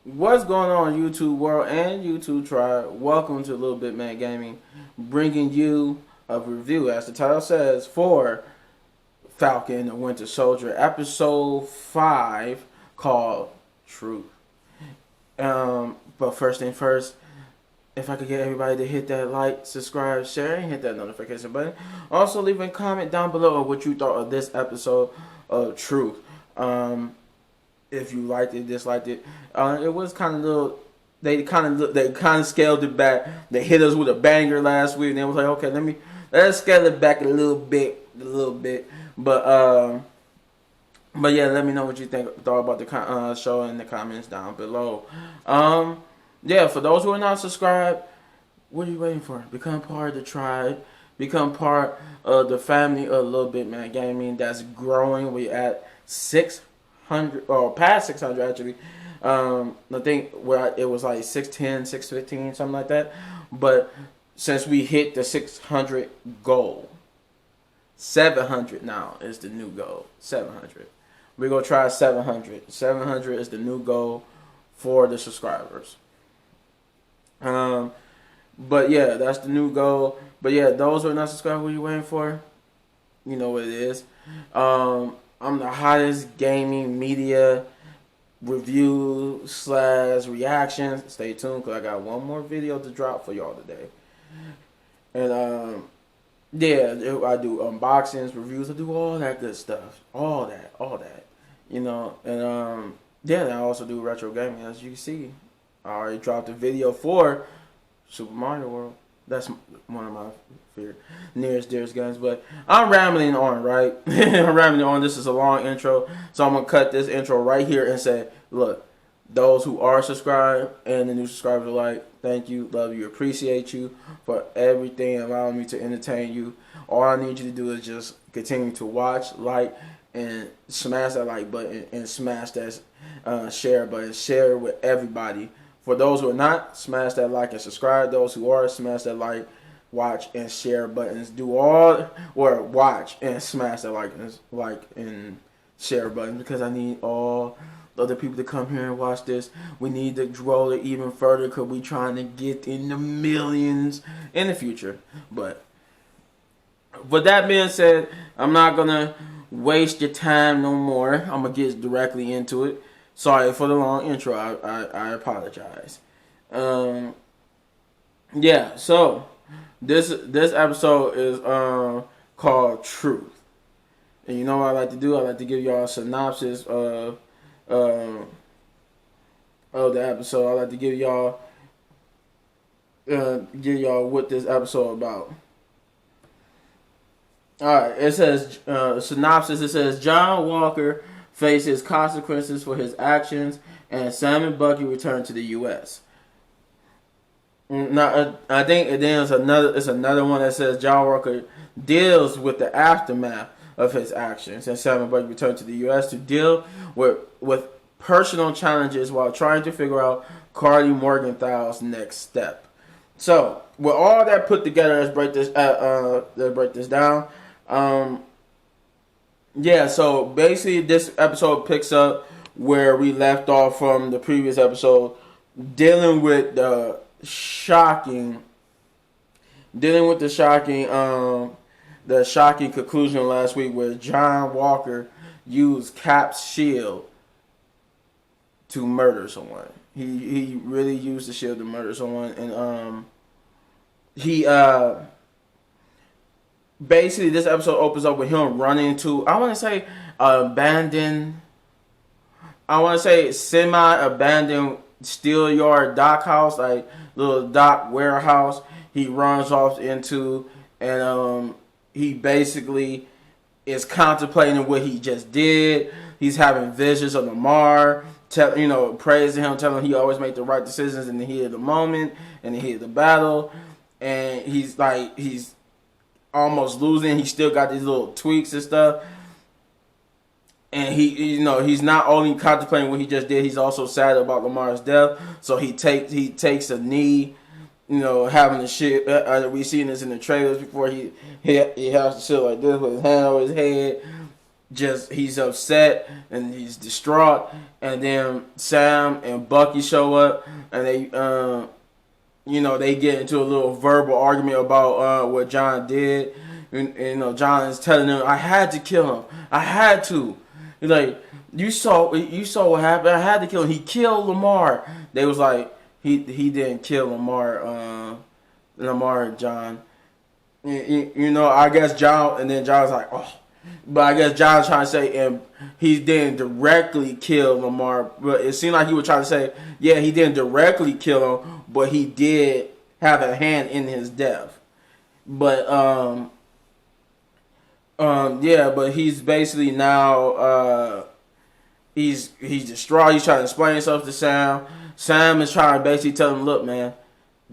What's going on, YouTube world and YouTube tribe? Welcome to LilBigMan Gaming, bringing you a review, as the title says, for Falcon the Winter Soldier, episode 5, called Truth. But first thing first, if I could get everybody to hit that like, subscribe, share, and hit that notification button. Also, leave a comment down below of what you thought of this episode of Truth. If you liked it, disliked it. It was kind of little. They kind of scaled it back. They hit us with a banger last week, and they was like, okay, let's scale it back a little bit. But yeah, let me know what you thought about the show in the comments down below. Yeah, for those who are not subscribed, what are you waiting for? Become part of the tribe. Become part of the family of LilBigMan Gaming that's growing. We at 600 or past 600 actually. I think it was like 610, 615, something like that. But since we hit the 600 goal, 700 now is the new goal. 700. We're gonna try 700. 700 is the new goal for the subscribers. But yeah, that's the new goal. But yeah, those who are not subscribed, what are you waiting for? You know what it is. I'm the hottest gaming media review / reaction. Stay tuned because I got one more video to drop for y'all today. And yeah, I do unboxings, reviews. I do all that good stuff. All that. You know, and yeah, I also do retro gaming, as you can see. I already dropped a video for Super Mario World. That's one of my nearest, dearest games. But I'm rambling on, right? I'm rambling on. This is a long intro. So I'm going to cut this intro right here and say, look, those who are subscribed and the new subscribers alike, thank you, love you, appreciate you for everything, allowing me to entertain you. All I need you to do is just continue to watch, like, and smash that like button and smash that share button. Share with everybody. For those who are not, smash that like and subscribe. Those who are, smash that like, watch, and share buttons. Do all, or watch and smash that like and share button, because I need all other people to come here and watch this. We need to grow it even further because we're trying to get in the millions in the future. But with that being said, I'm not going to waste your time no more. I'm going to get directly into it. Sorry for the long intro. I apologize. Yeah, so this episode is called Truth. And you know what I like to do? I like to give y'all a synopsis of the episode. I like to give y'all what this episode about. Alright, it says synopsis. It says John Walker faces consequences for his actions, and Sam and Bucky return to the U.S. Now, I think then it's another one that says John Walker deals with the aftermath of his actions, and Sam and Bucky return to the U.S. to deal with personal challenges while trying to figure out Carly Morgenthal's next step. So, with all that put together, let's break this down. Yeah, so basically this episode picks up where we left off from the previous episode, dealing with the shocking conclusion last week where John Walker used Cap's shield to murder someone. He really used the shield to murder someone, and he basically, this episode opens up with him running to, I want to say, semi-abandoned steel yard dock house, like little dock warehouse. He runs off into, and he basically is contemplating what he just did. He's having visions of Lamar, praising him, telling him he always make the right decisions in the heat of the moment, in the heat of the battle. And he's almost losing. He still got these little tweaks and stuff. And he's not only contemplating what he just did, he's also sad about Lamar's death. So he takes a knee, having the shit. We seen this in the trailers before. He has to sit like this with his hand over his head, just he's upset and he's distraught. And then Sam and Bucky show up, and they get into a little verbal argument about what John did. And, John is telling them, "I had to kill him. I had to." He's like, "You saw what happened. I had to kill him. He killed Lamar." They was like, "He didn't kill Lamar, John." I guess John, and then John's like, "Oh." But I guess John's trying to say, and he didn't directly kill Lamar, but it seemed like he was trying to say, yeah, he didn't directly kill him, but he did have a hand in his death. But but he's basically now he's distraught. He's trying to explain himself to Sam. Sam is trying to basically tell him, "Look, man,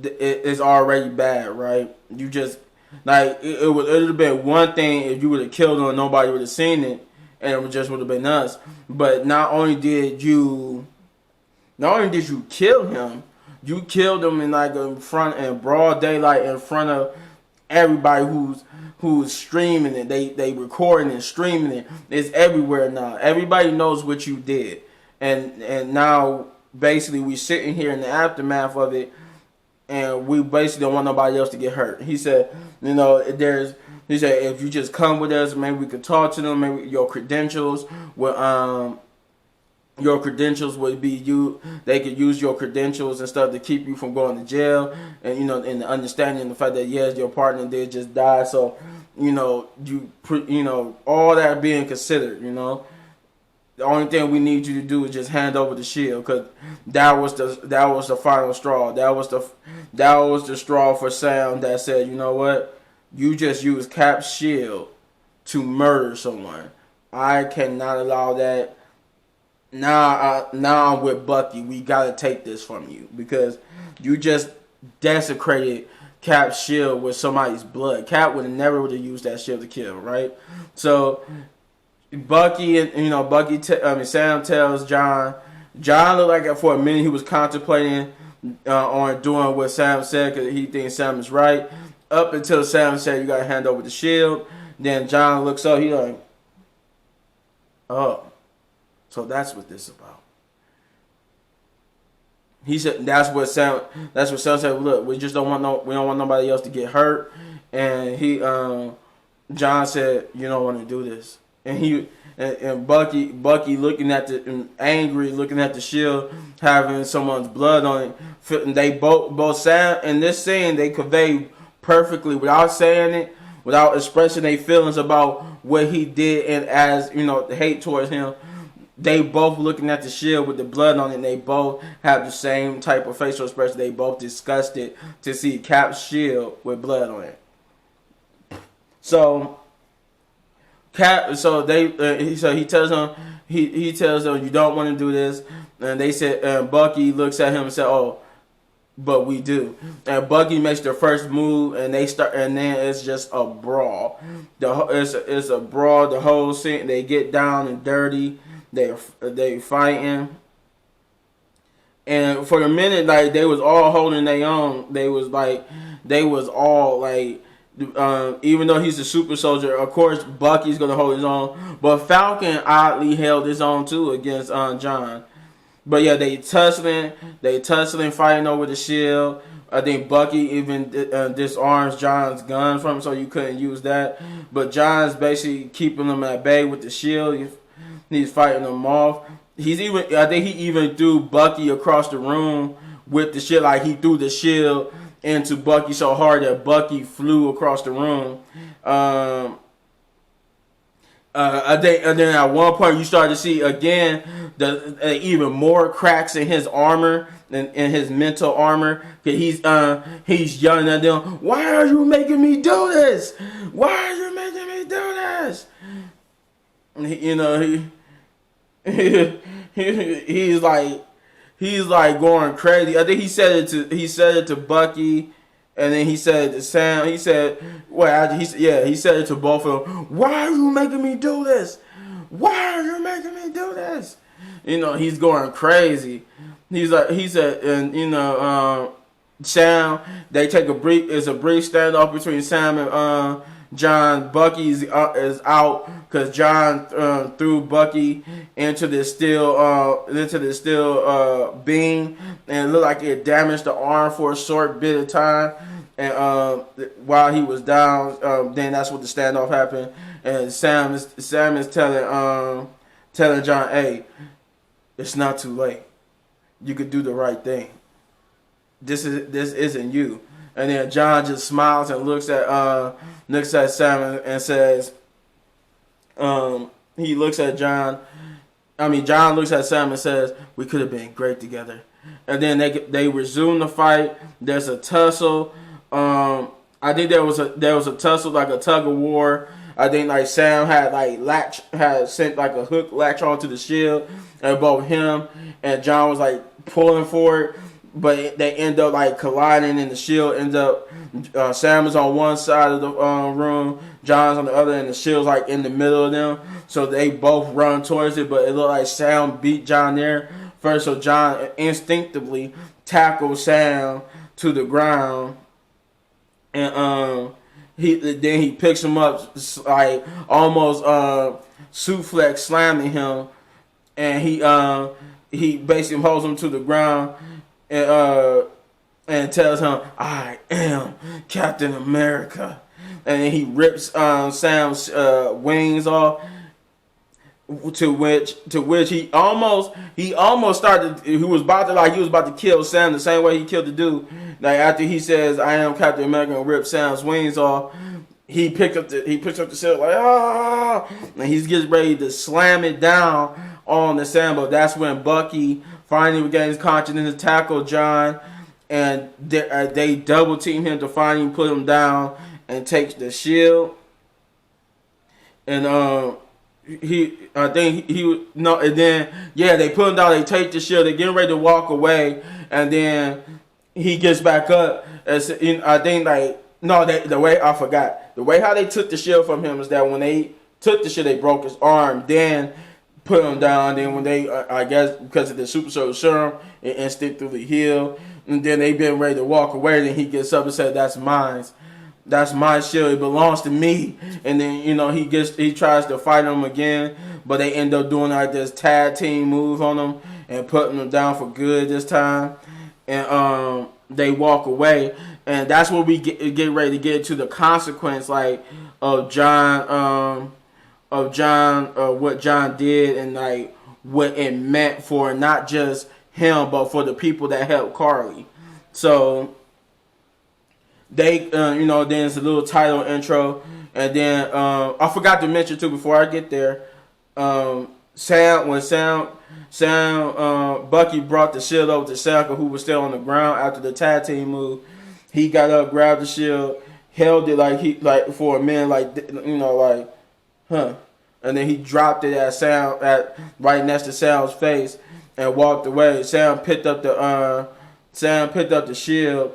it's already bad, right? You just." Like, it would have been one thing if you would have killed him and nobody would have seen it, and it just would have been us. But not only did you kill him, you killed him in broad daylight in front of everybody who's streaming it. They recording and streaming it. It's everywhere now. Everybody knows what you did, and now basically we sitting here in the aftermath of it. And we basically don't want nobody else to get hurt. He said, he said, if you just come with us, maybe we could talk to them. Maybe your credentials would be you. They could use your credentials and stuff to keep you from going to jail. And and the understanding the fact that yes, your partner did just die. So, all that being considered, the only thing we need you to do is just hand over the shield, because that was the final straw. That was the straw for Sam that said, you know what, you just used Cap's shield to murder someone. I cannot allow that. Now I'm with Bucky. We gotta take this from you because you just desecrated Cap's shield with somebody's blood. Cap would have never would have used that shield to kill, right? So. Bucky and Sam tells John. John looked like for a minute he was contemplating on doing what Sam said because he thinks Sam is right. Up until Sam said you gotta hand over the shield. Then John looks up. He's like, "Oh, so that's what this is about." He said that's what Sam said. Look, we don't want nobody else to get hurt. And John said, "You don't want to do this." And Bucky looking at angry, looking at the shield, having someone's blood on it. And they both Sam in this scene they convey perfectly without saying it, without expressing their feelings about what he did, and as the hate towards him. They both looking at the shield with the blood on it. And they both have the same type of facial expression. They both disgusted to see Cap's shield with blood on it. So. He tells them you don't want to do this, and they said, and Bucky looks at him and said, "Oh, but we do." And Bucky makes their first move, and they start, and then it's just a brawl. It's a brawl. The whole scene, they get down and dirty. They fighting, and for the minute, like they was all holding their own. They was all like. Even though he's a super soldier, of course Bucky's gonna hold his own, but Falcon oddly held his own too against John. But yeah, they tussling, fighting over the shield. I think Bucky even disarms John's gun from him, so you couldn't use that. But John's basically keeping them at bay with the shield. He's fighting them off. I think he even threw Bucky across the room with the shield, like he threw the shield into Bucky so hard that Bucky flew across the room. I think, and then at one point you start to see again even more cracks in his armor and in his mental armor. He's yelling at them, "Why are you making me do this? Why are you making me do this?" He's like going crazy. I think he said it to Bucky, and then he said it to Sam. He said, he said it to both of them. "Why are you making me do this? Why are you making me do this?" He's going crazy. He said, and Sam. They take a brief standoff between Sam and Bucky is out because John threw Bucky into this steel beam, and it looked like it damaged the arm for a short bit of time. And while he was down, then that's what the standoff happened. And Sam is telling John, "Hey, it's not too late. You could do the right thing. This isn't you." And then John just smiles and looks at Sam and says, he looks at John. John looks at Sam and says, "We could have been great together." And then they resume the fight. There's a tussle. I think there was a tussle, like a tug of war. I think like Sam had sent like a hook latch onto the shield, and both him and John was like pulling for it, but they end up like colliding, and the shield ends up. Sam is on one side of the room, John's on the other, and the shield's like in the middle of them. So they both run towards it, but it looked like Sam beat John there first. So John instinctively tackles Sam to the ground, and he picks him up like almost suplex slamming him, and he basically holds him to the ground and tells him, "I am Captain America," and then he rips Sam's wings off. To which he almost started. He was about to kill Sam the same way he killed the dude. Like after he says, "I am Captain America," and rips Sam's wings off, he picks up the shield like and he gets ready to slam it down on the Sam. But that's when Bucky finally regains consciousness and tackle John, and they double team him to finally put him down and takes the shield. And they put him down, they take the shield, they're getting ready to walk away, and then he gets back up. The way how they took the shield from him is that when they took the shield, they broke his arm, then put him down. Then when they, I guess because of the super soldier serum, it instinctively healed, and then they been ready to walk away. Then he gets up and said, "That's mine. That's my shield. It belongs to me." And then he tries to fight him again, but they end up doing like this tag team move on him and putting him down for good this time. And they walk away, and that's where we get ready to get to the consequence, like of John, what John did, and like what it meant for not just him, but for the people that helped Carly. So they, then it's a little title intro, and then I forgot to mention too before I get there, Bucky brought the shield over to Sam, who was still on the ground after the tag team move. He got up, grabbed the shield, held it like for a minute, and then he dropped it at Sam right next to Sam's face and walked away. Sam picked up the shield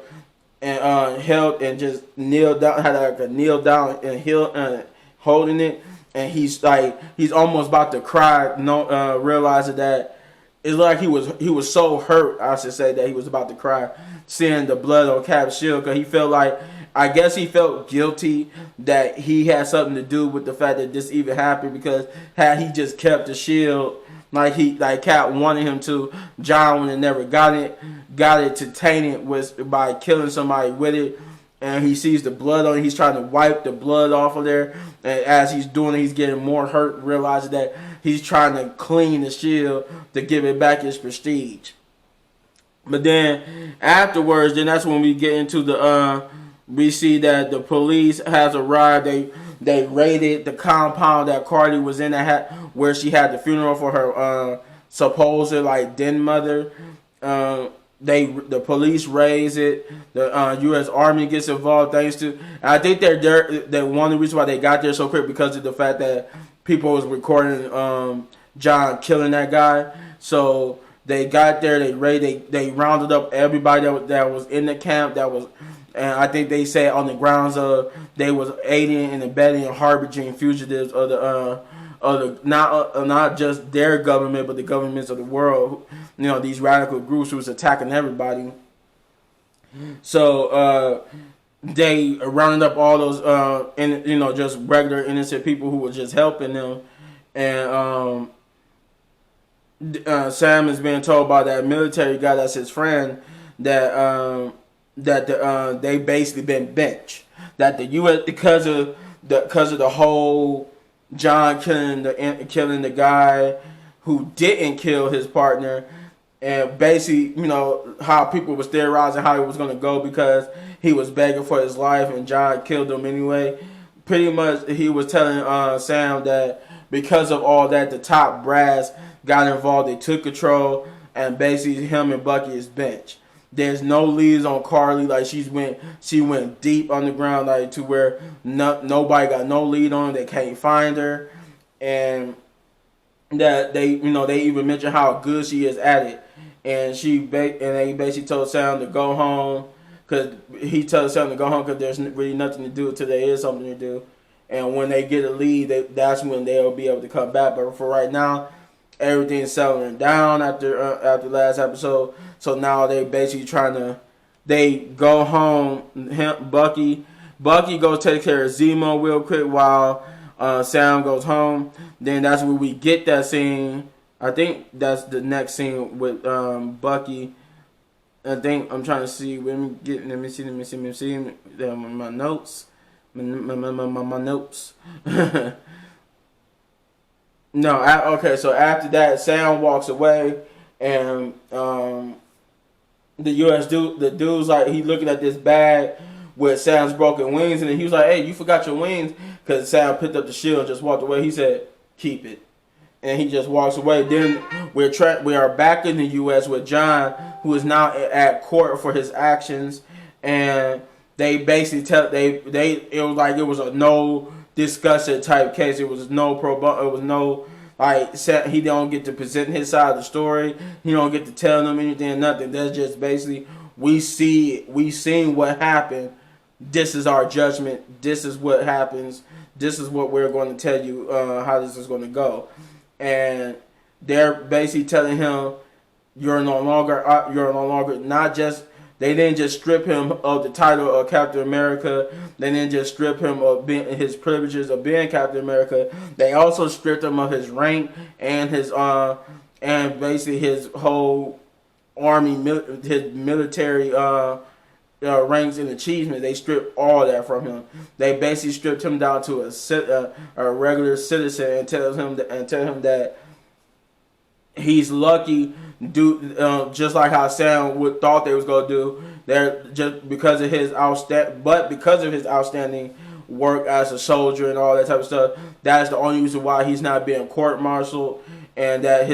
and held and just kneeled down, had like a kneel down and holding it, and he's almost about to cry, realizing that it's like he was so hurt, I should say, that he was about to cry, seeing the blood on Cap's shield, because he felt like, I guess he felt guilty that he had something to do with the fact that this even happened, because had he just kept the shield like Cap wanted him to, John would have never got it to taint it by killing somebody with it. And he sees the blood on it. He's trying to wipe the blood off of there. And as he's doing it, he's getting more hurt, realizing that he's trying to clean the shield to give it back its prestige. But then afterwards, that's when we get into we see that the police has arrived. They raided the compound that Carly was in, where she had the funeral for her supposed den mother. The police raise it. The U.S. Army gets involved. Thanks to, and I think they're there. That one of the reasons why they got there so quick, because of the fact that people was recording John killing that guy. So they got there. They rounded up everybody that was in the camp. And I think they said on the grounds of they was aiding and abetting and harboring fugitives of the not just their government, but the governments of the world. These radical groups who was attacking everybody. So they rounded up all those just regular innocent people who were just helping them, and Sam is being told by that military guy that's his friend that they basically been benched. That the U.S. because of the whole John killing the guy who didn't kill his partner, and basically how people was theorizing how it was going to go because he was begging for his life and John killed him anyway. Pretty much he was telling Sam that because of all that, the top brass got involved. They took control, and basically him and Bucky is benched. There's no leads on Carly. Like she went deep underground, like to where nobody got no lead on. They can't find her, and that they even mentioned how good she is at it. And they basically told Sam to go home because he told Sam to go home because there's really nothing to do until there is something to do. And when they get a lead, that's when they'll be able to come back. But for right now, everything's settling down after last episode. So now they basically they go home. Bucky goes take care of Zemo real quick while Sam goes home. Then that's where we get that scene. I think that's the next scene with Bucky. I think I'm trying to see. Let me see. My notes. My notes. No, okay. So after that, Sam walks away, and the dude's like, he looking at this bag with Sam's broken wings, and he was like, "Hey, you forgot your wings?" Because Sam picked up the shield and just walked away. He said, "Keep it," and he just walks away. Then we are back in the U.S. with John, who is now at court for his actions, and they basically it was like it was a no discussion type case. It was no it was no he don't get to present his side of the story. He don't get to tell them anything, nothing. That's just basically we seen what happened. This is our judgment. This is what happens. This is what we're going to tell you how this is going to go. And they're basically telling him you're no longer not just. They didn't just strip him of the title of Captain America. They didn't just strip him of his privileges of being Captain America. They also stripped him of his rank and his and basically his whole army, his military ranks and achievements. They stripped all that from him. They basically stripped him down to a regular citizen and tell him that he's lucky. Just like how Sam thought they was gonna do. They're just because of his outstanding work as a soldier and all that type of stuff. That's the only reason why he's not being court-martialed, and that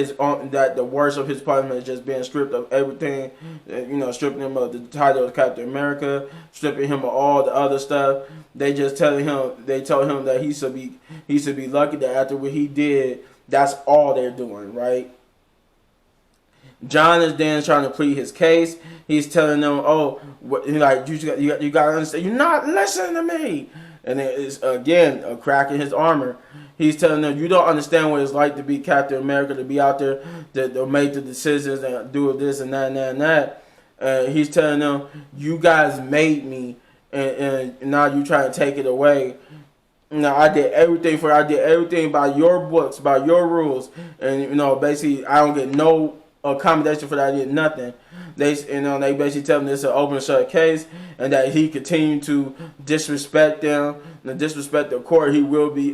that the worst of his punishment is just being stripped of everything. Stripping him of the title of Captain America, stripping him of all the other stuff. They told him that he should be lucky that after what he did, that's all they're doing, right? John is then trying to plead his case. He's telling them, you got to understand, you're not listening to me. And it's, again, a crack in his armor. He's telling them, you don't understand what it's like to be Captain America, to be out there, to make the decisions and do this and that and that and that. He's telling them, you guys made me, and now you trying to take it away. Now I did everything by your books, by your rules, and basically I don't get no accommodation for that. I did nothing. They basically tell him this is an open shut case, and that he continued to disrespect them, and disrespect the court. He will be.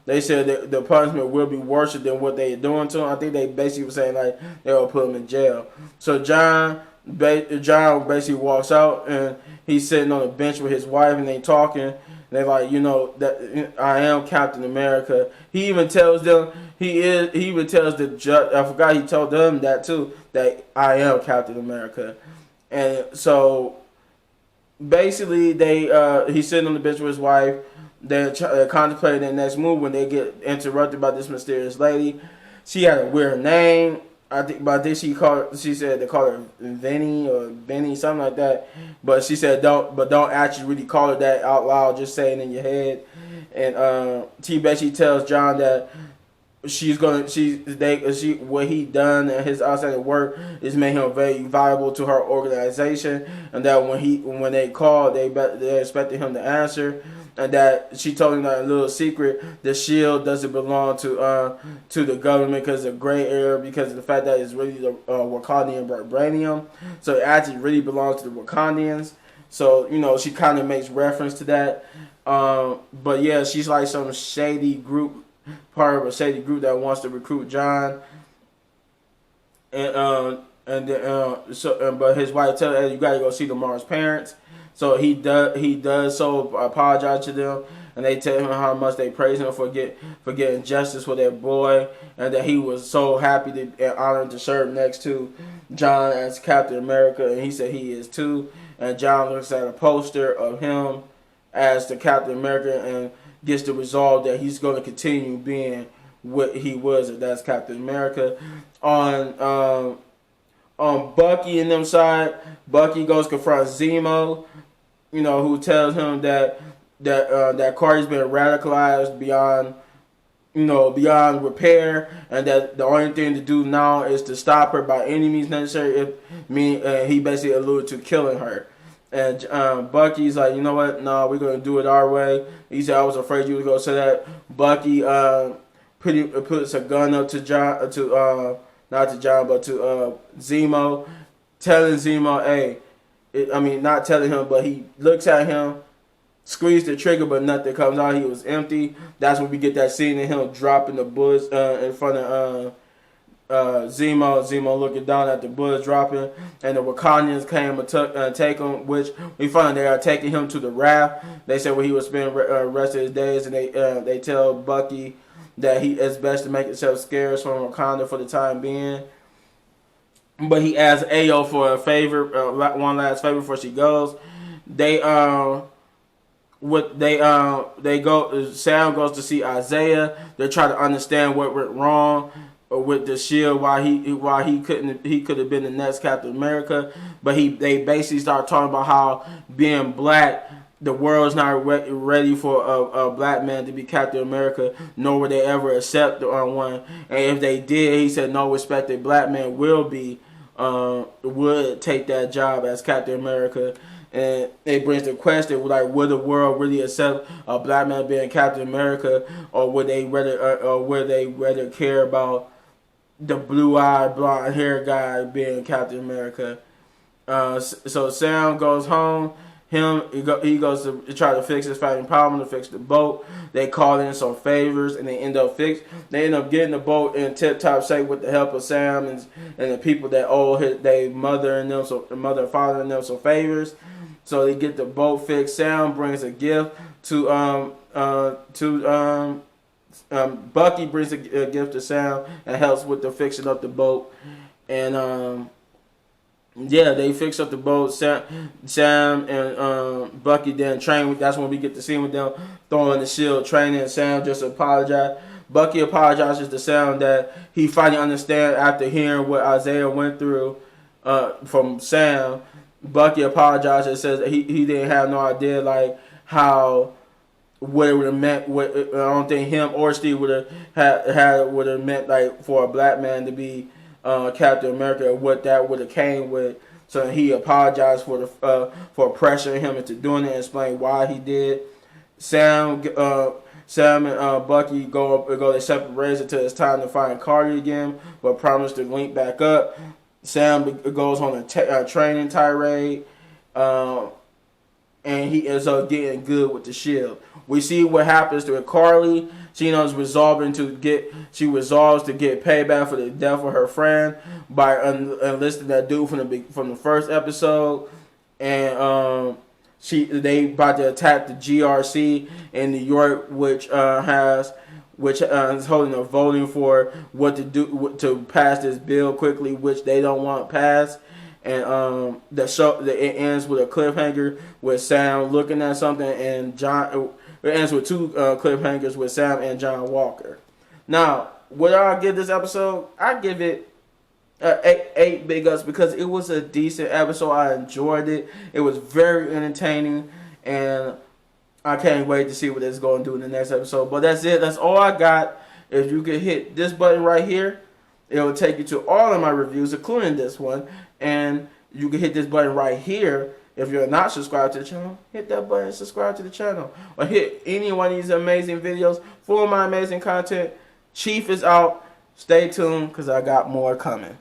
They said that the punishment will be worse than what they are doing to him. I think they basically were saying like they will put him in jail. So John basically walks out, and he's sitting on a bench with his wife, and they talking. They're like, that I am Captain America. He even tells them he even tells the judge. I forgot he told them that too, that I am Captain America. And so basically he's sitting on the bench with his wife. They're contemplating their next move when they get interrupted by this mysterious lady. She had a weird name. I think she said they call her Vinny or Benny, something like that. But she said don't actually really call her that out loud, just say it in your head. And she basically tells John that what he done and his outstanding work is made him very valuable to her organization, and that when they called, they expected him to answer, and that she told him that a little secret: the shield doesn't belong to the government because of gray area, because of the fact that it's really the Wakandian vibranium, so it actually really belongs to the Wakandians. So she kind of makes reference to that. But yeah, she's like some shady group, part of a shady group that wants to recruit John, but his wife tells him, you gotta go see Lamar's parents. So he does so, apologize to them, and they tell him how much they praise him for getting justice for their boy, and that he was so happy and honored to serve next to John as Captain America, and he said he is too. And John looks at a poster of him as the Captain America and gets the resolve that he's going to continue being what he was, and that's Captain America. On Bucky and them side, Bucky goes confront Zemo, who tells him that Carter's been radicalized beyond repair, and that the only thing to do now is to stop her by any means necessary. He basically alluded to killing her. And Bucky's like, you know what? No, we're gonna do it our way. He said, I was afraid you would go say that. Bucky puts a gun up to John, not to John, but to Zemo, telling Zemo, hey, not telling him, but he looks at him, squeezed the trigger, but nothing comes out. He was empty. That's when we get that scene of him dropping the bullets in front of Zemo looking down at the bullets dropping, and the Wakandians came and take him, which we find they are taking him to the raft. They said where he would spend the rest of his days, and they tell Bucky that it's best to make himself scarce from Wakanda for the time being. But he asks Ayo for a favor, one last favor before she goes. Sam goes to see Isaiah. They try to understand what went wrong with the shield, why he could have been the next Captain America, but they basically start talking about how being black, the world's not ready for a black man to be Captain America, nor would they ever accept one. And if they did, he said no respected black man would take that job as Captain America. And it brings the question, like, would the world really accept a black man being Captain America, or would they rather care about the blue-eyed, blonde-haired guy being Captain America? So Sam goes home. He goes to try to fix his fighting problem, to fix the boat. They call in some favors, and they end up getting the boat in tip-top shape with the help of Sam and the people that owe their mother and father and them some favors. So they get the boat fixed. Sam brings a gift to Bucky brings a gift to Sam and helps with the fixing up the boat. And they fix up the boat. Sam and Bucky then train. That's when we get the scene with them throwing the shield, training. Sam just apologized. Bucky apologizes to Sam that he finally understands after hearing what Isaiah went through from Sam. Bucky apologizes and says that he didn't have no idea like how what it would have meant. I don't think him or Steve would have meant like for a black man to be Captain America, what that would have came with. So he apologized for pressuring him into doing it and explain why he did. Sam and Bucky go their separate ways until it's time to find Carter again, but promise to link back up. Sam goes on a training tirade, and he ends up getting good with the shield. We see what happens to Carly. She resolves to get payback for the death of her friend by enlisting that dude from the first episode, and they about to attack the GRC in New York, which is holding a voting for what to do to pass this bill quickly, which they don't want passed. And it ends with a cliffhanger with Sam looking at something, and John. It ends with two cliffhangers with Sam and John Walker. Now, what do I give this episode? I give it 8 big ups because it was a decent episode. I enjoyed it. It was very entertaining, and I can't wait to see what it's going to do in the next episode. But that's it. That's all I got. If you could hit this button right here, it will take you to all of my reviews, including this one. And you can hit this button right here. If you're not subscribed to the channel, hit that button and subscribe to the channel. Or hit any one of these amazing videos for my amazing content. Chief is out. Stay tuned because I got more coming.